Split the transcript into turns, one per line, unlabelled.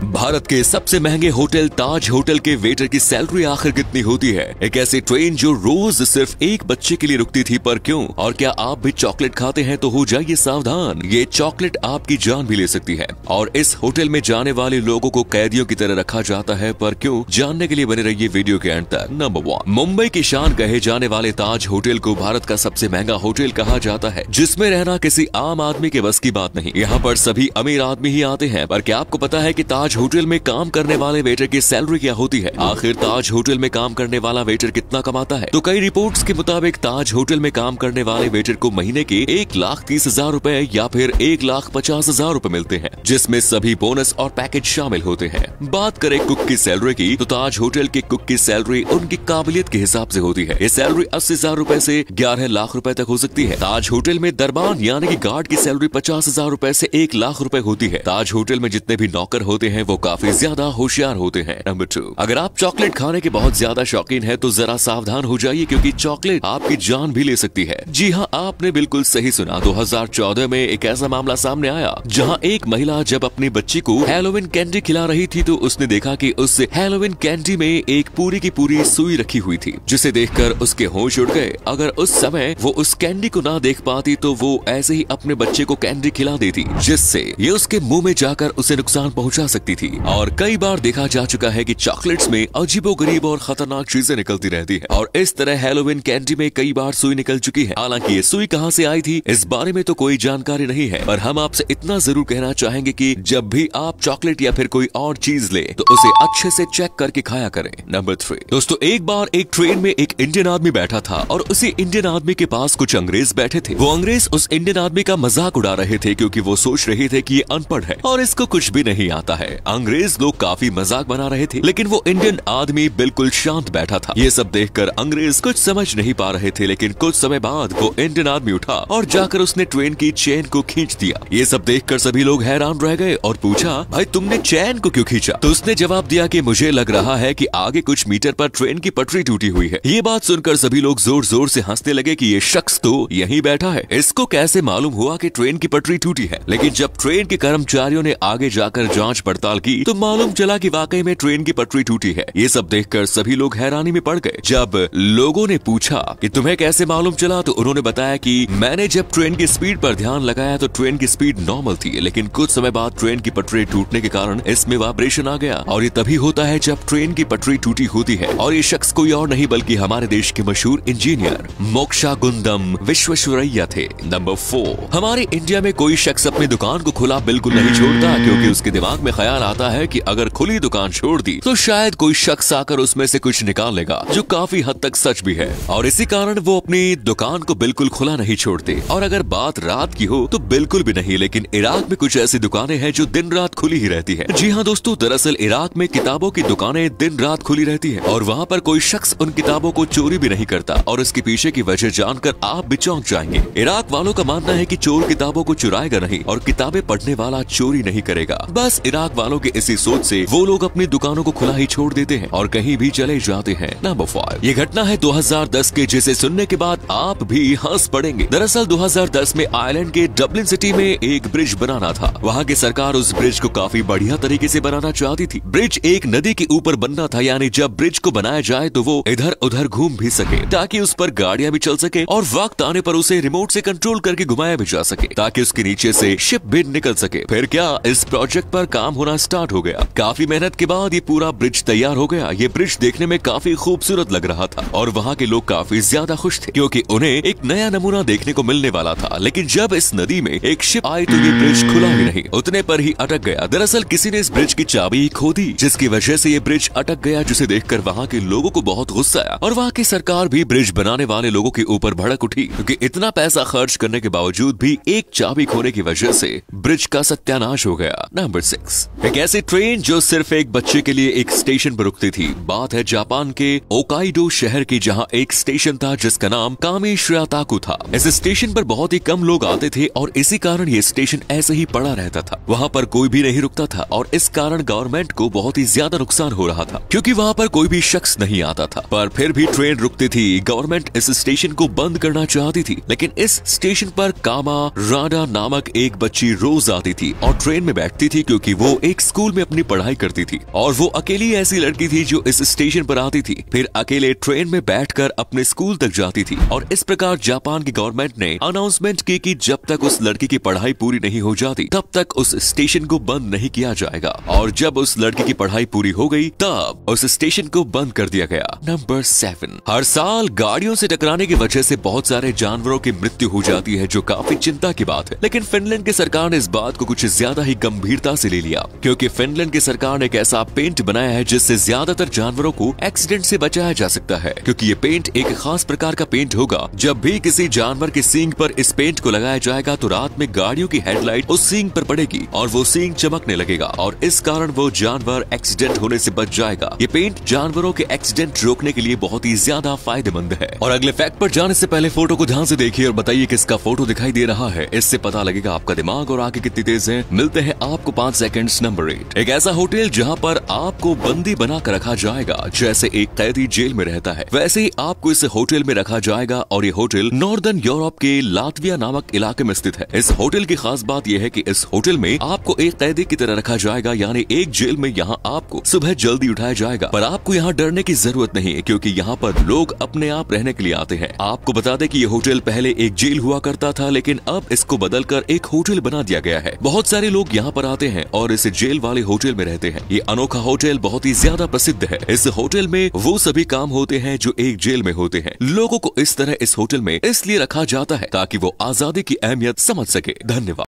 भारत के सबसे महंगे होटल ताज होटल के वेटर की सैलरी आखिर कितनी होती है? एक ऐसी ट्रेन जो रोज सिर्फ एक बच्चे के लिए रुकती थी, पर क्यों? और क्या आप भी चॉकलेट खाते हैं तो हो जाइए सावधान, ये चॉकलेट आपकी जान भी ले सकती है। और इस होटल में जाने वाले लोगों को कैदियों की तरह रखा जाता है, पर क्यों? जानने के लिए बने रहिए वीडियो के अंत तक। नंबर 1, मुंबई की शान कहे जाने वाले ताज होटल को भारत का सबसे महंगा होटल कहा जाता है, जिसमें रहना किसी आम आदमी के बस की बात नहीं। यहाँ पर सभी अमीर आदमी ही आते हैं। पर क्या आपको पता है कि ताज होटल में काम करने वाले वेटर की सैलरी क्या होती है? आखिर ताज होटल में काम करने वाला वेटर कितना कमाता है? तो कई रिपोर्ट्स के मुताबिक ताज होटल में काम करने वाले वेटर को महीने के 1,30,000 रुपए या फिर 1,50,000 रुपए मिलते हैं, जिसमें सभी बोनस और पैकेज शामिल होते हैं। बात करें कुक की सैलरी की, तो ताज होटल के कुक की सैलरी उनकी काबिलियत के हिसाब से होती है। ये सैलरी 80,000 रुपए से 11 लाख रुपए तक हो सकती है। ताज होटल में दरबान यानी कि गार्ड की सैलरी 50,000 रुपए से 1 लाख रुपए होती है। ताज होटल में जितने भी नौकर होते हैं वो काफी ज्यादा होशियार होते हैं। नंबर 2, अगर आप चॉकलेट खाने के बहुत ज्यादा शौकीन है तो जरा सावधान हो जाइए, क्योंकि चॉकलेट आपकी जान भी ले सकती है। जी हाँ, आपने बिल्कुल सही सुना। 2014 में एक ऐसा मामला सामने आया जहां एक महिला जब अपनी बच्ची को हैलोवीन कैंडी खिला रही थी तो उसने देखा कि उस हैलोवीन कैंडी में एक पूरी की पूरी सुई रखी हुई थी, जिसे देखकर उसके होश उड़ गए। अगर उस समय वो उस कैंडी को ना देख पाती तो वो ऐसे ही अपने बच्चे को कैंडी खिला देती, जिससे ये उसके मुंह में जाकर उसे नुकसान पहुंचा सकती थी। और कई बार देखा जा चुका है कि चॉकलेट्स में अजीबोगरीब और खतरनाक चीजें निकलती रहती हैं, और इस तरह हैलोवीन कैंडी में कई बार सुई निकल चुकी है। हालांकि ये सुई कहां से आई थी इस बारे में तो कोई जानकारी नहीं है, पर हम आपसे इतना जरूर कहना चाहेंगे कि जब भी आप चॉकलेट या फिर कोई और चीज ले तो उसे अच्छे से चेक करके खाया करें। नंबर 3, दोस्तों एक बार एक ट्रेन में एक इंडियन आदमी बैठा था और उसी इंडियन आदमी के पास कुछ अंग्रेज बैठे थे। वो अंग्रेज उस इंडियन आदमी का मजाक उड़ा रहे थे, क्योंकि वो सोच रहे थे कि ये अनपढ़ है और इसको कुछ भी नहीं आता है। अंग्रेज लोग काफी मजाक बना रहे थे, लेकिन वो इंडियन आदमी बिल्कुल शांत बैठा था। ये सब देखकर अंग्रेज कुछ समझ नहीं पा रहे थे, लेकिन कुछ समय बाद वो इंडियन आदमी उठा और जाकर उसने ट्रेन की चेन को खींच दिया। ये सब देखकर सभी लोग हैरान रह गए और पूछा, भाई तुमने चेन को क्यों खींचा? तो उसने जवाब दिया कि मुझे लग रहा है कि आगे कुछ मीटर पर ट्रेन की पटरी टूटी हुई है। ये बात सुनकर सभी लोग जोर जोर से हंसने लगे कि ये शख्स तो यहीं बैठा है, इसको कैसे मालूम हुआ कि ट्रेन की पटरी टूटी है? लेकिन जब ट्रेन के कर्मचारियों ने आगे जाकर जांच पड़ताल की तो मालूम चला कि वाकई में ट्रेन की पटरी टूटी है। ये सब देखकर सभी लोग हैरानी में पड़ गए। जब लोगों ने पूछा कि तुम्हें कैसे मालूम चला, तो उन्होंने बताया कि मैंने जब ट्रेन की स्पीड पर ध्यान लगाया तो ट्रेन की स्पीड नॉर्मल थी, लेकिन कुछ समय बाद ट्रेन की पटरी टूटने के कारण इसमें वाइब्रेशन आ गया, और ये तभी होता है जब ट्रेन की पटरी टूटी होती है। और ये शख्स कोई और नहीं बल्कि हमारे देश के मशहूर इंजीनियर मोक्षागुंडम विश्वेश्वरैया थे। नंबर 4, हमारे इंडिया में कोई शख्स अपनी दुकान को खुला बिल्कुल नहीं छोड़ता, क्योंकि उसके दिमाग में ख्याल आता है कि अगर खुली दुकान छोड़ दी तो शायद कोई शख्स आकर उसमें से कुछ निकाल लेगा, जो काफी हद तक सच भी है। और इसी कारण वो अपनी दुकान को बिल्कुल खुला नहीं छोड़ते। और अगर बात रात की हो तो बिल्कुल भी नहीं, लेकिन इराक में कुछ ऐसी दुकानें हैं जो दिन रात खुली ही रहती है। जी हाँ दोस्तों, दरअसल इराक में किताबों की दुकानें दिन रात खुली रहती है, और वहाँ पर कोई शख्स उन किताबों को चोरी भी नहीं करता। और इसके पीछे की वजह जानकर आप भी चौंक जाएंगे। इराक वालों का मानना है कि चोर किताबों को चुराएगा नहीं और किताबें पढ़ने वाला चोरी नहीं करेगा। बस इराक वालों के इसी सोच से वो लोग अपनी दुकानों को खुला ही छोड़ देते हैं और कहीं भी चले जाते हैं। नंबर 5, ये घटना है 2010 के, जिसे सुनने के बाद आप भी हंस पड़ेंगे। दरअसल 2010 में आयरलैंड के डबलिन सिटी में एक ब्रिज बनाना था। वहाँ की सरकार उस ब्रिज को काफी बढ़िया तरीके से बनाना चाहती थी। ब्रिज एक नदी के ऊपर बनना था, यानी जब ब्रिज को बनाया जाए तो वो इधर उधर घूम भी सके, ताकि उस पर गाड़ियां भी चल सके, और वक्त आने पर उसे रिमोट से कंट्रोल करके घुमाया भी जा सके, ताकि उसके नीचे से शिप भी निकल सके। फिर क्या, इस प्रोजेक्ट पर काम होना स्टार्ट हो गया। काफी मेहनत के बाद ये पूरा ब्रिज तैयार हो गया। ये ब्रिज देखने में काफी खूबसूरत लग रहा था और वहाँ के लोग काफी ज्यादा खुश थे, क्योंकि उन्हें एक नया नमूना देखने को मिलने वाला था। लेकिन जब इस नदी में एक शिप आई तो ये ब्रिज खुला ही नहीं, उतने पर ही अटक गया। दरअसल किसी ने इस ब्रिज की चाबी खो दी, जिसकी वजह से ये ब्रिज अटक गया, जिसे देखकर वहाँ के लोगों को बहुत गुस्सा आया, और वहाँ की सरकार भी ब्रिज बनाने वाले लोगों के ऊपर भड़क उठी, क्योंकि इतना पैसा खर्च करने के बावजूद भी एक चाबी खोने की वजह से ब्रिज का सत्यानाश हो गया। नंबर 6, एक ऐसी ट्रेन जो सिर्फ एक बच्चे के लिए एक स्टेशन पर रुकती थी। बात है जापान के ओकाइडो शहर की, जहाँ एक स्टेशन था जिसका नाम कामेशिराताकु था। इस स्टेशन पर बहुत ही कम लोग आते थे और इसी कारण ये स्टेशन ऐसे ही पड़ा रहता था। वहाँ पर कोई भी नहीं रुकता था और इस कारण गवर्नमेंट को बहुत ही ज्यादा नुकसान हो रहा था, क्योंकि वहाँ पर कोई भी शख्स नहीं आता था। पर फिर भी ट्रेन रुकती थी। गवर्नमेंट इस स्टेशन को बंद करना चाहती थी, लेकिन इस स्टेशन पर कामा राडा नामक एक बच्ची रोज आती थी और ट्रेन में बैठती थी, क्योंकि वो एक स्कूल में अपनी पढ़ाई करती थी और वो अकेली ऐसी लड़की थी जो इस स्टेशन पर आती थी, फिर अकेले ट्रेन में बैठकर अपने स्कूल तक जाती थी। और इस प्रकार जापान की गवर्नमेंट ने अनाउंसमेंट की कि जब तक उस लड़की की पढ़ाई पूरी नहीं हो जाती तब तक उस स्टेशन को बंद नहीं किया जाएगा। और जब उस लड़की की पढ़ाई पूरी हो गई तब उस स्टेशन को बंद कर दिया गया। नंबर 7, हर साल गाड़ियों से टकराने की वजह से बहुत सारे जानवरों की मृत्यु हो जाती है, जो काफी चिंता की बात है। लेकिन फिनलैंड की सरकार ने इस बात को कुछ ज्यादा ही गंभीरता से ले लिया, क्योंकि फिनलैंड की सरकार ने एक ऐसा पेंट बनाया है जिससे ज्यादातर जानवरों को एक्सीडेंट से बचाया जा सकता है। क्योंकि ये पेंट एक खास प्रकार का पेंट होगा। जब भी किसी जानवर के सींग पर इस पेंट को लगाया जाएगा तो रात में गाड़ियों की हेडलाइट उस सींग पर पड़ेगी और वो सींग चमकने लगेगा और इस कारण वो जानवर एक्सीडेंट होने से बच जाएगा। ये पेंट जानवरों के एक्सीडेंट रोकने के लिए बहुत ही ज्यादा फायदेमंद है। और अगले फैक्ट पर जाने से पहले फोटो को ध्यान से देखिए और बताइए किसका फोटो दिखाई दे रहा है। इससे पता लगेगा आपका दिमाग और आगे कितनी तेज है। मिलते हैं आपको 5 सेकंड्स। नंबर 8, एक ऐसा होटल जहां पर आपको बंदी बना कर रखा जाएगा। जैसे एक कैदी जेल में रहता है वैसे ही आपको इस होटल में रखा जाएगा और ये होटल नॉर्दर्न यूरोप के लातविया नामक इलाके में स्थित है। इस होटल की खास बात यह है कि इस होटल में आपको एक कैदी की तरह रखा जाएगा, यानी एक जेल में यहाँ आपको सुबह जल्दी उठाया जाएगा। पर आपको यहाँ डरने की जरूरत नहीं है, क्योंकि यहाँ पर लोग अपने आप रहने के लिए आते हैं। आपको बता दें कि ये होटल पहले एक जेल हुआ करता था, लेकिन अब इसको बदलकर एक होटल बना दिया गया है। बहुत सारे लोग यहाँ पर आते हैं और इस जेल वाले होटल में रहते हैं। ये अनोखा होटल बहुत ही ज्यादा प्रसिद्ध है। इस होटल में वो सभी काम होते हैं जो एक जेल में होते हैं। लोगों को इस तरह इस होटल में इसलिए रखा जाता है ताकि वो आजादी की अहमियत समझ सके। धन्यवाद।